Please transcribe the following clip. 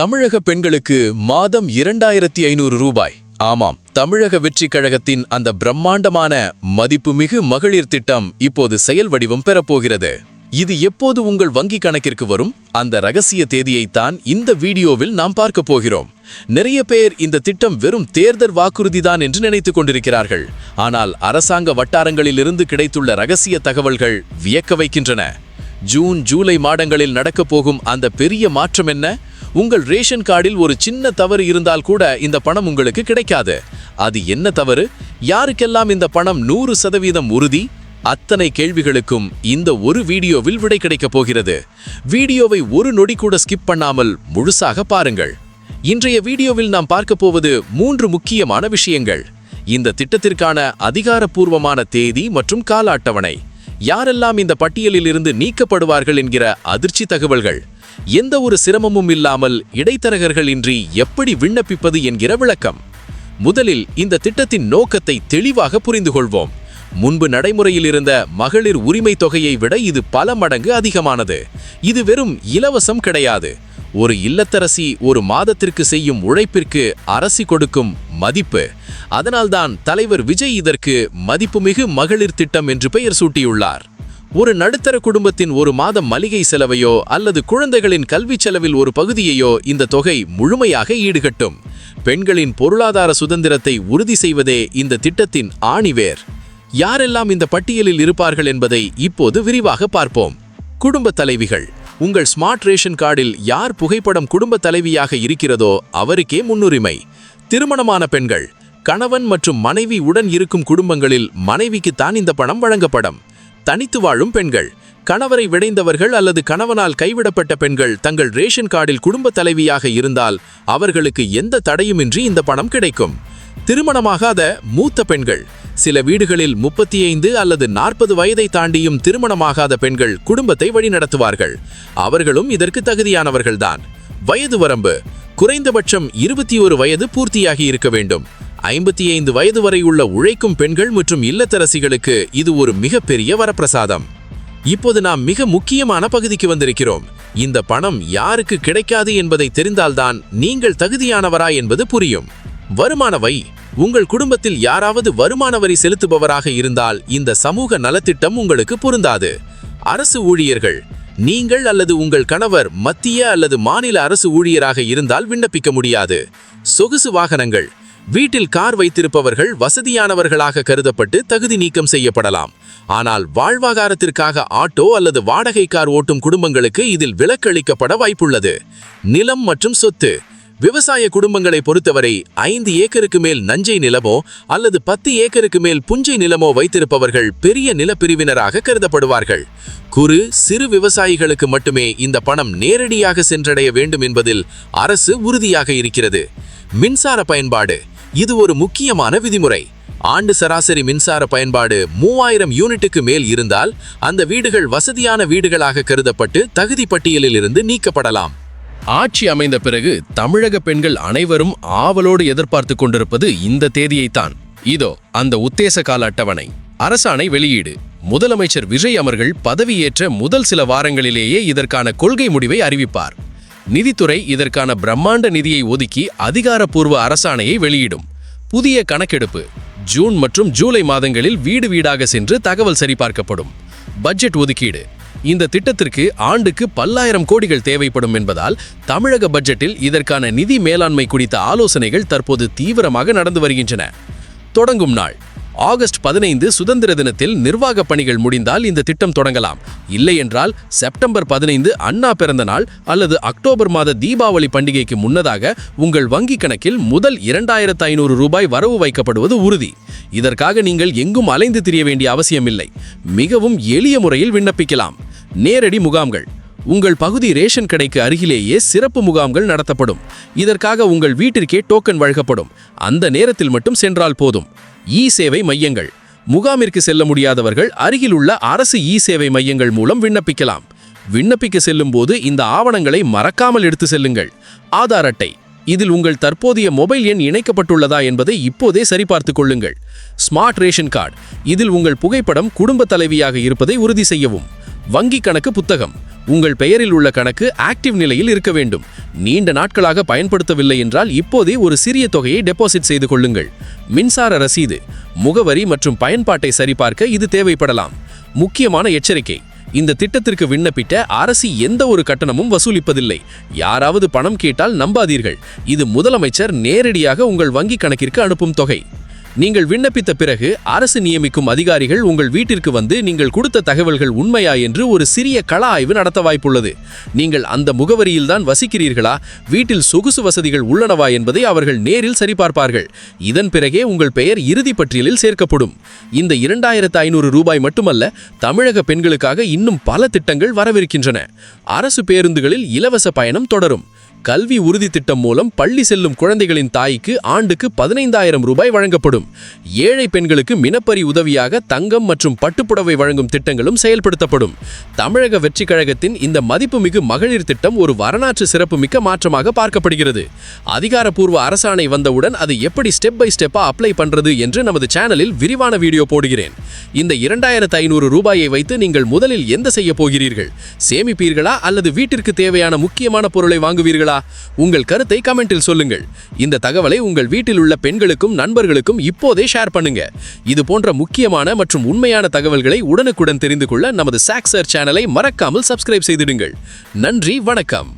தமிழக பெண்களுக்கு மாதம் 2500 ரூபாய். ஆமாம், தமிழக வெற்றிக் கழகத்தின் அந்த பிரம்மாண்டமான மதிப்புமிகு மகளிர் திட்டம் இப்போது செயல் வடிவம் பெறப்போகிறது. இது எப்போது உங்கள் வங்கி கணக்கிற்கு வரும்? அந்த ரகசிய தேதியைத்தான் இந்த வீடியோவில் நாம் பார்க்க போகிறோம். நிறைய பேர் இந்த திட்டம் வெறும் தேர்தல் வாக்குறுதிதான் என்று நினைத்துக் கொண்டிருக்கிறார்கள். ஆனால் அரசாங்க வட்டாரங்களிலிருந்து கிடைத்துள்ள ரகசிய தகவல்கள் வியக்க வைக்கின்றன. ஜூன் ஜூலை மாதங்களில் நடக்கப் போகும் அந்த பெரிய மாற்றம் என்ன? உங்கள் ரேஷன் கார்டில் ஒரு சின்ன தவறு இருந்தால் கூட இந்த பணம் உங்களுக்கு கிடைக்காது. அது என்ன தவறு? யாருக்கெல்லாம் இந்த பணம் 100% உறுதி? அத்தனை கேள்விகளுக்கும் இந்த ஒரு வீடியோவில் விடை கிடைக்கப் போகிறது. வீடியோவை ஒரு நொடி கூட ஸ்கிப் பண்ணாமல் முழுசாக பாருங்கள். இன்றைய வீடியோவில் நாம் பார்க்க போவது 3 முக்கியமான விஷயங்கள். இந்த திட்டத்திற்கான அதிகாரப்பூர்வமான தேதி மற்றும் கால அட்டவணை, யாரெல்லாம் இந்த பட்டியலில் இருந்து நீக்கப்படுவார்கள் என்கிற அதிர்ச்சி தகவல்கள், எந்த ஒரு சிரமமும் இல்லாமல் இடைத்தரகர்கள் இன்றி எப்படி விண்ணப்பிப்பது என்கிற விளக்கம். முதலில் இந்த திட்டத்தின் நோக்கத்தை தெளிவாக புரிந்து கொள்வோம். முன்பு நடைமுறையில் இருந்த மகளிர் உரிமை தொகையை விட இது பல மடங்கு அதிகமானது. இது வெறும் இலவசம் கிடையாது. ஒரு இல்லத்தரசி ஒரு மாதத்திற்கு செய்யும் உழைப்பிற்கு அரசு கொடுக்கும் மதிப்பு. அதனால்தான் தலைவர் விஜய் இதற்கு மதிப்புமிகு மகளிர் திட்டம் என்று பெயர் சூட்டியுள்ளார். ஒரு நடுத்தர குடும்பத்தின் ஒரு மாதம் மளிகை செலவையோ அல்லது குழந்தைகளின் கல்வி செலவில் ஒரு பகுதியையோ இந்த தொகை முழுமையாக ஈடுகட்டும். பெண்களின் பொருளாதார சுதந்திரத்தை உறுதி செய்வதே இந்த திட்டத்தின் ஆணிவேர். யாரெல்லாம் இந்த பட்டியலில் இருப்பார்கள் என்பதை இப்போது விரிவாக பார்ப்போம். குடும்ப தலைவிகள். உங்கள் ஸ்மார்ட் ரேஷன் கார்டில் யார் புகைப்படம் குடும்ப தலைவியாக இருக்கிறதோ அவருக்கே முன்னுரிமை. திருமணமான பெண்கள். கணவன் மற்றும் மனைவி உடன் இருக்கும் குடும்பங்களில் மனைவிக்குத்தான் இந்த பணம் வழங்கப்படும். தனித்து வாழும் பெண்கள். கணவரை விடைந்தவர்கள் அல்லது கணவனால் கைவிடப்பட்ட பெண்கள் தங்கள் ரேஷன் கார்டில் குடும்ப தலைவியாக இருந்தால் அவர்களுக்கு எந்த தடையுமின்றி இந்த பணம் கிடைக்கும். திருமணமாகாத மூத்த பெண்கள். சில வீடுகளில் 35 அல்லது 40 வயதை தாண்டியும் திருமணமாகாத பெண்கள் குடும்பத்தை வழிநடத்துவார்கள். அவர்களும் இதற்கு தகுதியானவர்கள்தான். வயது வரம்பு. குறைந்தபட்சம் 21 வயது பூர்த்தியாகி இருக்க வேண்டும். 55 வயது வரை உள்ள உழைக்கும் பெண்கள் மற்றும் இல்லத்தரசிகளுக்கு இது ஒரு மிகப்பெரிய வரப்பிரசாதம். இப்போது நாம் மிக முக்கியமான பகுதிக்கு வந்திருக்கிறோம். இந்த பணம் யாருக்கு கிடைக்காது என்பதை தெரிந்தால்தான் நீங்கள் தகுதியானவரா என்பது புரியும். வருமான வரி. உங்கள் குடும்பத்தில் யாராவது வருமான வரி செலுத்துபவராக இருந்தால் இந்த சமூக நலத்திட்டம் உங்களுக்கு பொருந்தாது. அரசு ஊழியர்கள். நீங்கள் அல்லது உங்கள் கணவர் மத்திய அல்லது மாநில அரசு ஊழியராக இருந்தால் விண்ணப்பிக்க முடியாது. சொகுசு வாகனங்கள். வீட்டில் கார் வைத்திருப்பவர்கள் வசதியானவர்களாக கருதப்பட்டு தகுதி நீக்கம் செய்யப்படலாம். ஆனால் வாழ்வாதாரத்திற்காக ஆட்டோ அல்லது வாடகை கார் ஓட்டும் குடும்பங்களுக்கு இதில் விலக்களிக்கப்பட வாய்ப்புள்ளது. நிலம் மற்றும் சொத்து. விவசாய குடும்பங்களை பொறுத்தவரை 5 ஏக்கருக்கு மேல் நஞ்சை நிலமோ அல்லது 10 ஏக்கருக்கு மேல் புஞ்சை நிலமோ வைத்திருப்பவர்கள் பெரிய நிலப்பிரிவினராக கருதப்படுவார்கள். குறு சிறு விவசாயிகளுக்கு மட்டுமே இந்த பணம் நேரடியாக சென்றடைய வேண்டும் என்பதில் அரசு உறுதியாக இருக்கிறது. மின்சார பயன்பாடு. இது ஒரு முக்கியமான விதிமுறை. ஆண்டு சராசரி மின்சார பயன்பாடு 3000 யூனிட்டுக்கு மேல் இருந்தால் அந்த வீடுகள் வசதியான வீடுகளாக கருதப்பட்டு தகுதி பட்டியலில் இருந்து நீக்கப்படலாம். ஆட்சி அமைந்த பிறகு தமிழக பெண்கள் அனைவரும் ஆவலோடு எதிர்பார்த்து கொண்டிருப்பது இந்த தேதியைத்தான். இதோ அந்த உத்தேச கால அட்டவணை. அரசாணை வெளியீடு. முதலமைச்சர் விஜய் அவர்கள் பதவியேற்ற முதல் சில வாரங்களிலேயே இதற்கான கொள்கை முடிவை அறிவிப்பார். நிதித்துறை இதற்கான பிரம்மாண்ட நிதியை ஒதுக்கி அதிகாரப்பூர்வ அரசாணையை வெளியிடும். புதிய கணக்கெடுப்பு. ஜூன் மற்றும் ஜூலை மாதங்களில் வீடு வீடாக சென்று தகவல் சரிபார்க்கப்படும். பட்ஜெட் ஒதுக்கீடு. இந்த திட்டத்திற்கு ஆண்டுக்கு பல்லாயிரம் கோடிகள் தேவைப்படும் என்பதால் தமிழக பட்ஜெட்டில் இதற்கான நிதி மேலாண்மை குறித்த ஆலோசனைகள் தற்போது தீவிரமாக நடந்து வருகின்றன. தொடங்கும் நாள். ஆகஸ்ட் 15 சுதந்திர தினத்தில் நிர்வாக பணிகள் முடிந்தால் இந்த திட்டம் தொடங்கலாம். இல்லை என்றால் செப்டம்பர் 15 அண்ணா பிறந்த நாள் அல்லது அக்டோபர் மாத தீபாவளி பண்டிகைக்கு முன்னதாக உங்கள் வங்கி கணக்கில் முதல் 2500 ரூபாய் வரவு வைக்கப்படுவது உறுதி. இதற்காக நீங்கள் எங்கும் அலைந்து திரிய வேண்டிய அவசியமில்லை. மிகவும் எளிய முறையில் விண்ணப்பிக்கலாம். நேரடி முகாம்கள். உங்கள் பகுதி ரேஷன் கடைக்கு அருகிலேயே சிறப்பு முகாம்கள் நடத்தப்படும். இதற்காக உங்கள் வீட்டிற்கே டோக்கன் வழங்கப்படும். அந்த நேரத்தில் மட்டும் சென்றால் போதும். சேவை மையங்கள். முகாமிற்கு செல்ல முடியாதவர்கள் அருகில் உள்ள அரசு சேவை மையங்கள் மூலம் விண்ணப்பிக்கலாம். விண்ணப்பிக்க செல்லும் போது இந்த ஆவணங்களை மறக்காமல் எடுத்து செல்லுங்கள். ஆதார் அட்டை. இதில் உங்கள் தற்போதைய மொபைல் எண் இணைக்கப்பட்டுள்ளதா என்பதை இப்போதே சரிபார்த்துக் கொள்ளுங்கள். Smart ration card. இதில் உங்கள் புகைப்படம் குடும்ப தலைவியாக இருப்பதை உறுதி செய்யவும். வங்கி கணக்கு புத்தகம். உங்கள் பெயரில் உள்ள கணக்கு ஆக்டிவ் நிலையில் இருக்க வேண்டும். நீண்ட நாட்களாக பயன்படுத்தவில்லை என்றால் இப்போதே ஒரு சிறிய தொகையை டெபாசிட் செய்து கொள்ளுங்கள். மின்சார ரசீது, முகவரி மற்றும் பயன்பாட்டை சரிபார்க்க இது தேவைப்படலாம். முக்கியமான எச்சரிக்கை: இந்த திட்டத்திற்கு விண்ணப்பிட்ட அரசு எந்த ஒரு கட்டணமும் வசூலிப்பதில்லை. யாராவது பணம் கேட்டால் நம்பாதீர்கள். இது முதலமைச்சர் நேரடியாக உங்கள் வங்கிக் கணக்கிற்கு அனுப்பும் தொகை. நீங்கள் விண்ணப்பித்த பிறகு அரசு நியமிக்கும் அதிகாரிகள் உங்கள் வீட்டிற்கு வந்து நீங்கள் கொடுத்த தகவல்கள் உண்மையா என்று ஒரு சிறிய கள ஆய்வு நடத்த வாய்ப்புள்ளது. நீங்கள் அந்த முகவரியில்தான் வசிக்கிறீர்களா, வீட்டில் சொகுசு வசதிகள் உள்ளனவா என்பதை அவர்கள் நேரில் சரிபார்ப்பார்கள். இதன் பிறகே உங்கள் பெயர் இறுதி பட்டியலில் சேர்க்கப்படும். இந்த 2500 ரூபாய் மட்டுமல்ல, தமிழக பெண்களுக்காக இன்னும் பல திட்டங்கள் வரவிருக்கின்றன. அரசு பேருந்துகளில் இலவச பயணம் தொடரும். கல்வி உறுதி திட்டம் மூலம் பள்ளி செல்லும் குழந்தைகளின் தாய்க்கு ஆண்டுக்கு 15,000 ரூபாய் வழங்கப்படும். ஏழை பெண்களுக்கு மினப்பரி உதவியாக தங்கம் மற்றும் பட்டுப்புடவை வழங்கும் திட்டங்களும் செயல்படுத்தப்படும். தமிழக வெற்றிக் கழகத்தின் இந்த மதிப்புமிகு மகளிர் திட்டம் ஒரு வரலாற்று சிறப்புமிக்க மாற்றமாக பார்க்கப்படுகிறது. அதிகாரப்பூர்வ அரசாணை வந்தவுடன் அது எப்படி ஸ்டெப் பை ஸ்டெப்பா அப்ளை பண்றது என்று நமது சேனலில் விரிவான வீடியோ போடுகிறேன். இந்த 2500 ரூபாயை வைத்து நீங்கள் முதலில் எந்த செய்ய போகிறீர்கள்? சேமிப்பீர்களா அல்லது வீட்டிற்கு தேவையான முக்கியமான பொருளை வாங்குவீர்களா? உங்கள் கருத்தை கமெண்டில் சொல்லுங்கள். இந்த தகவலை உங்கள் வீட்டில் உள்ள பெண்களுக்கும் நண்பர்களுக்கும் இப்போதே ஷேர் பண்ணுங்க. இது போன்ற முக்கியமான மற்றும் உண்மையான தகவல்களை உடனுக்குடன் தெரிந்து கொள்ள நமது சாக்சர் சேனலை மறக்காமல் சப்ஸ்கிரைப் செய்திடுங்கள். நன்றி, வணக்கம்.